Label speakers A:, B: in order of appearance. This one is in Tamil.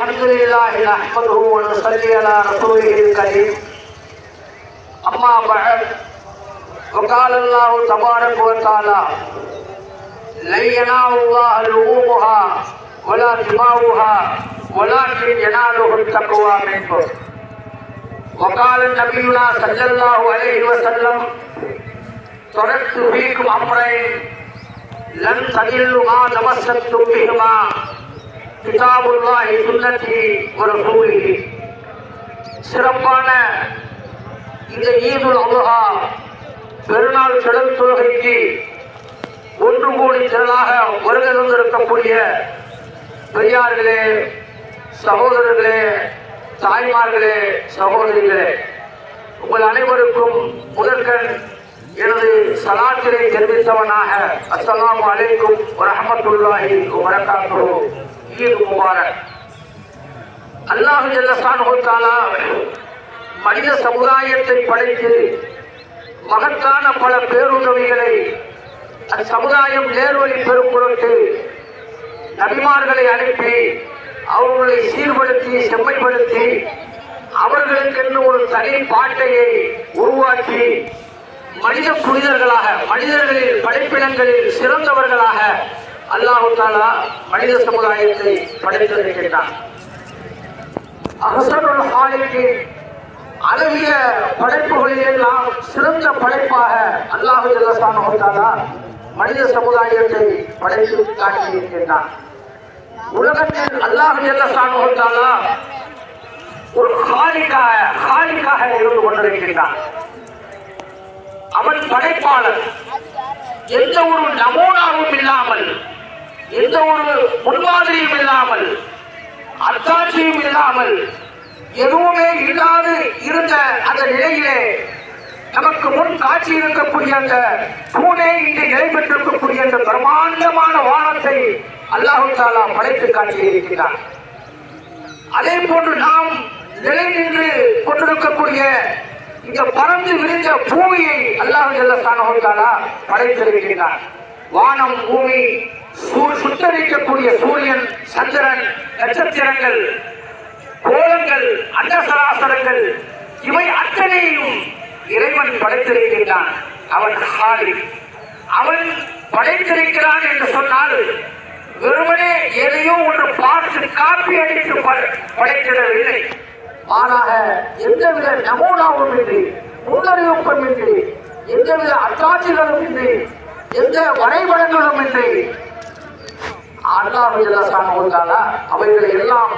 A: الحمد لله نحمده ونصلي على رسوله الكريم أما بعد وقال الله تبارك وتعالى لن ينال الله لحومها ولا دماؤها ولكن يناله التقوى منكم وقال نبينا صلى الله عليه وسلم تركت فيكم أمرين لن تضلوا ما تمسكتم بهما كتاب الله سنتي ورسوله. சிறப்பான இந்த ஈதுல் அல்ஹா பெருநாள் கடல் தொழுகைக்கு ஒன்று கூடி திரளாக வருகை தந்திருக்கக்கூடிய பெரியார்களே, சகோதரர்களே, தாய்மார்களே, சகோதரிகளே, உங்கள் அனைவருக்கும் முதற்கண் எனது சலாத்தினை தெரிவித்தவனாக அஸ்ஸலாமு அலைக்கும் வரஹ்மத்துல்லாஹி வபரகாத்துஹு. ஈத் முபாரக். அல்லாஹ் ஜல்ல ஷானுஹு தஆலா மனித சமுதாயத்தை படைத்து மகத்தான பல பேருதவிகளை அச்சமுதாயம் நேர்வழி பெறும் பொருட்டு நபிமார்களை அனுப்பி அவர்களை சீர்படுத்தி செம்மைப்படுத்தி அவர்களுக்கென்று ஒரு தனி பாட்டையை உருவாக்கி மனித புனிதர்களாக, மனிதர்களில் படைப்பினங்களில் சிறந்தவர்களாக அல்லாஹ் தஆலா மனித சமுதாயத்தை படைத்திருக்கின்றான். அஹ்ஸனுல் ஹாலிகின் அழகிய படைப்புகளில் எல்லாம் சிறந்த படைப்பாக அல்லாஹ் ஜல்ல ஷானுஹு தஆலா மனித சமுதாயத்தை படைத்து காட்டியிருக்கின்றான். உலகத்தில் அல்லாஹ் ஜல்ல ஷானுஹு தஆலா ஒரு ஹாலிகாக இருந்து கொண்டிருக்கின்றான். அவன் படைப்பாளர். எந்த ஒரு நமூனாவும் இல்லாமல், எந்த ஒரு முன்மாதிரியும் இல்லாமல், அத்தாட்சியும் இல்லாமல், எதுவுமே இல்லாது இருந்த அந்த நிலையிலே நமக்கு முன் காட்சி இருக்கக்கூடிய அந்த பூனே இன்று நிலை பெற்றிருக்கக்கூடிய அந்த பிரம்மாண்டமான வானத்தை அல்லாஹ் தஆலா படைத்து காட்டியிருக்கிறார். அதே போன்று நாம் நிலை நின்று கொண்டிருக்கக்கூடிய இந்த பறந்து விரிந்த பூமியை அல்லாஹ் ஜல்ல ஷானுஹு தஆலா படைத்திருக்கிறார். வானம், பூமி, சுட்டரிக்கக்கூடிய சூரியன், சந்திரன், நட்சத்திரங்கள், கோலங்கள், அண்டசராசரங்கள், இவை அத்தனையும் இறைவன் படைத்திருக்கின்றான். அவன் ஹாலிக். அவன் படைத்திருக்கிறான் என்று சொன்னால் வெறுமனே எதையோ ஒன்று பார்த்து காப்பி அடித்து படைத்திடவில்லை. மாறாக எந்தவித நமூனாவும் இன்றி, முன்னறிவிப்பும் இன்றி, எந்தவித அத்தாட்சிகளும் இன்றி, எந்த வரைபடங்களும் இன்றி அல்லாஹ் ஜல்ல ஷானுஹு தஆலா அவைகளை எல்லாம்